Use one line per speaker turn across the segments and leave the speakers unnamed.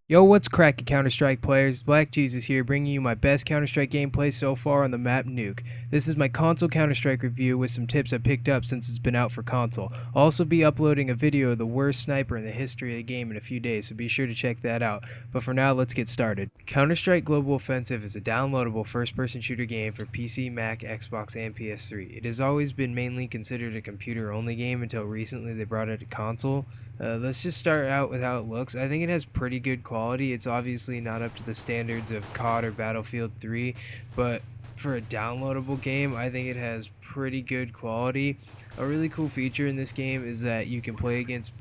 Yo, what's cracking Counter-Strike players? Black Jesus here, bringing you my best Counter-Strike gameplay so far on the map Nuke. This is my console Counter-Strike review with some tips I picked up since it's been out for console. I'll also be uploading a video of the worst sniper in the history of the game in a few days, so be sure to check that out. But for now, let's get started. Counter-Strike Global Offensive is a downloadable first-person shooter game for PC, Mac, Xbox, and PS3. It has always been mainly considered a computer-only game until recently they brought it to console. Let's just start out with how it looks. I think it has pretty good quality. It's obviously not up to the standards of COD or Battlefield 3, but for a downloadable game, I think it has pretty good quality. A really cool feature in this game is that you can play against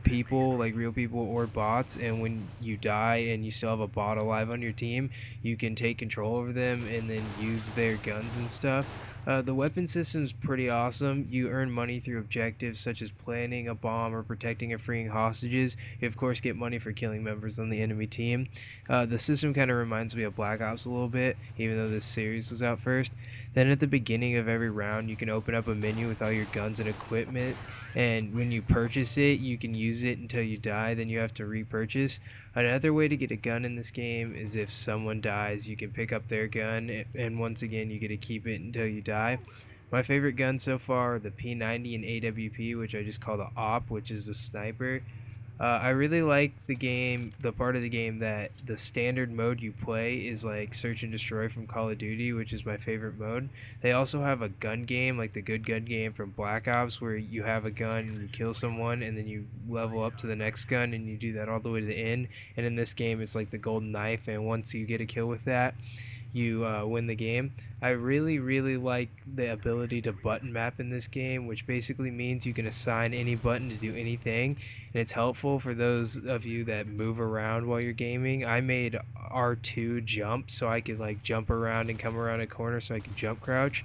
people, like real people or bots, and when you die and you still have a bot alive on your team, you can take control over them and then use their guns and stuff. The weapon system is pretty awesome. You earn money through objectives such as planting a bomb or protecting or freeing hostages. You of course get money for killing members on the enemy team. The system kind of reminds me of Black Ops a little bit, even though this series was out first. Then at the beginning of every round, you can open up a menu with all your guns and equipment, and when you purchase it, you can use it until you die, then you have to repurchase. Another way to get a gun in this game is if someone dies, you can pick up their gun, and once again, you get to keep it until you die. My favorite guns so far are the P90 and AWP, which I just call the AWP, which is the sniper. I really like the part of the game that the standard mode you play is like Search and Destroy from Call of Duty, which is my favorite mode. They also have a gun game, like the Good Gun game from Black Ops, where you have a gun and you kill someone and then you level up to the next gun and you do that all the way to the end. And in this game, it's like the Golden Knife, and once you get a kill with that, you win the game. I really like the ability to button map in this game, which basically means you can assign any button to do anything, and it's helpful for those of you that move around while you're gaming. I made R2 jump so I could like jump around and come around a corner so I can jump crouch.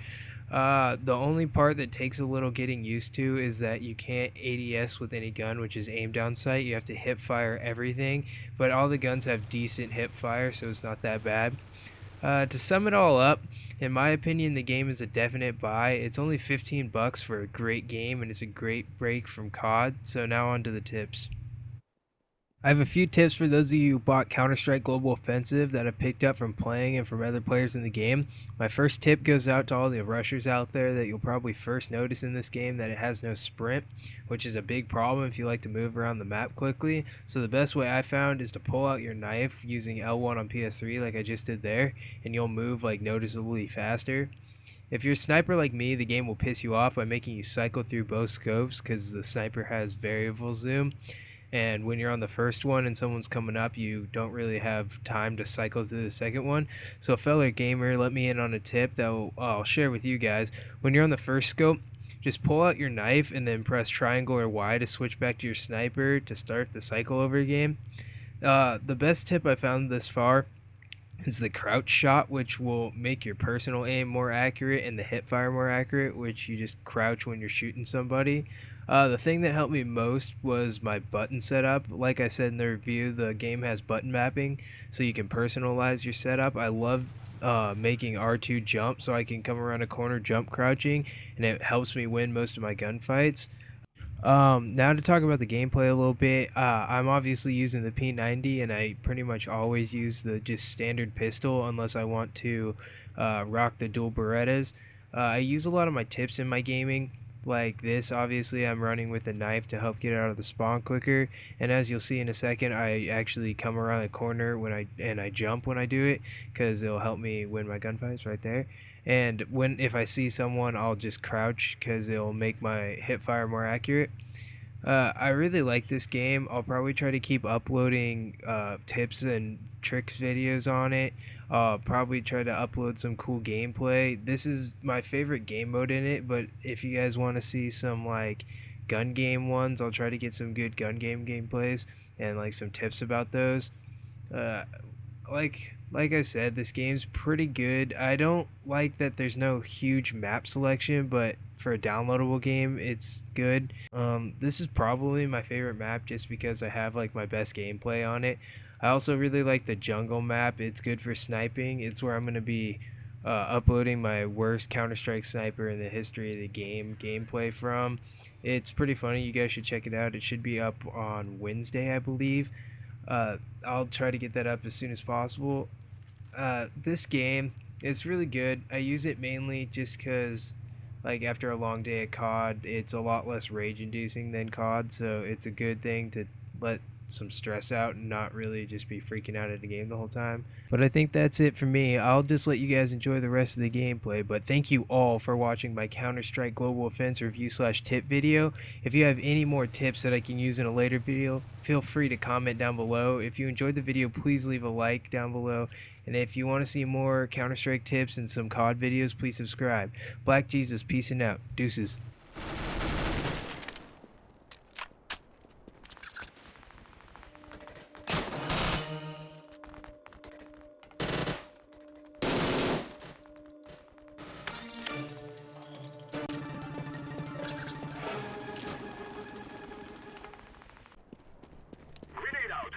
The only part that takes a little getting used to is that you can't ADS with any gun, which is aim down sight. You have to hip fire everything, but all the guns have decent hip fire, so it's not that bad. To sum it all up, in my opinion, the game is a definite buy. It's only 15 bucks for a great game, and it's a great break from COD. So now on to the tips. I have a few tips for those of you who bought Counter-Strike Global Offensive that I picked up from playing and from other players in the game. My first tip goes out to all the rushers out there that you'll probably first notice in this game that it has no sprint, which is a big problem if you like to move around the map quickly. So the best way I found is to pull out your knife using L1 on PS3 like I just did there, and you'll move like noticeably faster. If you're a sniper like me, the game will piss you off by making you cycle through both scopes because the sniper has variable zoom, and when you're on the first one and someone's coming up, you don't really have time to cycle to the second one. So a fellow gamer let me in on a tip that I'll share with you guys. When you're on the first scope, just pull out your knife and then press triangle or Y to switch back to your sniper to start the cycle over again. The best tip I found this far is the crouch shot, which will make your personal aim more accurate and the hip fire more accurate, which you just crouch when you're shooting somebody. The thing that helped me most was my button setup. Like I said in the review, the game has button mapping, so you can personalize your setup. I love making R2 jump so I can come around a corner jump crouching, and it helps me win most of my gunfights. Now to talk about the gameplay a little bit, I'm obviously using the P90, and I pretty much always use the just standard pistol unless I want to rock the dual Berettas. I use a lot of my tips in my gaming. Like this, obviously, I'm running with a knife to help get out of the spawn quicker, and as you'll see in a second, I actually come around the corner when I jump when I do it, because it'll help me win my gunfights right there. And if I see someone, I'll just crouch because it'll make my hip fire more accurate. I really like this game. I'll probably try to keep uploading tips and tricks videos on it. I'll probably try to upload some cool gameplay. This is my favorite game mode in it, but if you guys want to see some like gun game ones, I'll try to get some good gun game gameplays and like some tips about those. Uh, like I said, this game's pretty good. I don't like that there's no huge map selection, but for a downloadable game, it's good. This is probably my favorite map just because I have like my best gameplay on it. I also really like the jungle map. It's good for sniping. It's where I'm gonna be uploading my worst Counter-Strike sniper in the history of the game gameplay from. It's pretty funny. You guys should check it out. It should be up on Wednesday, I believe. I'll try to get that up as soon as possible. This game, it's really good. I use it mainly just because, like, after a long day at COD, it's a lot less rage inducing than COD, so it's a good thing to let some stress out and not really just be freaking out at a game the whole time. But I think that's it for me. I'll just let you guys enjoy the rest of the gameplay, but thank you all for watching my Counter-Strike Global Offense review / tip video. If you have any more tips that I can use in a later video, feel free to comment down below. If you enjoyed the video, please leave a like down below. And if you want to see more Counter-Strike tips and some COD videos, please subscribe. Black Jesus, peacing out. Deuces.
Grenade out!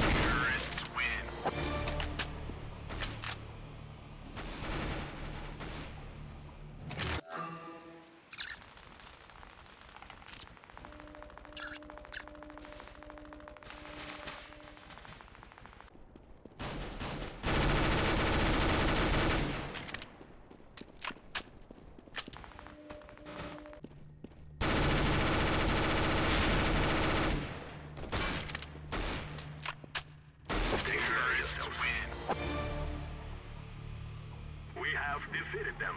Terrorists win. Terrorists win. We have defeated them.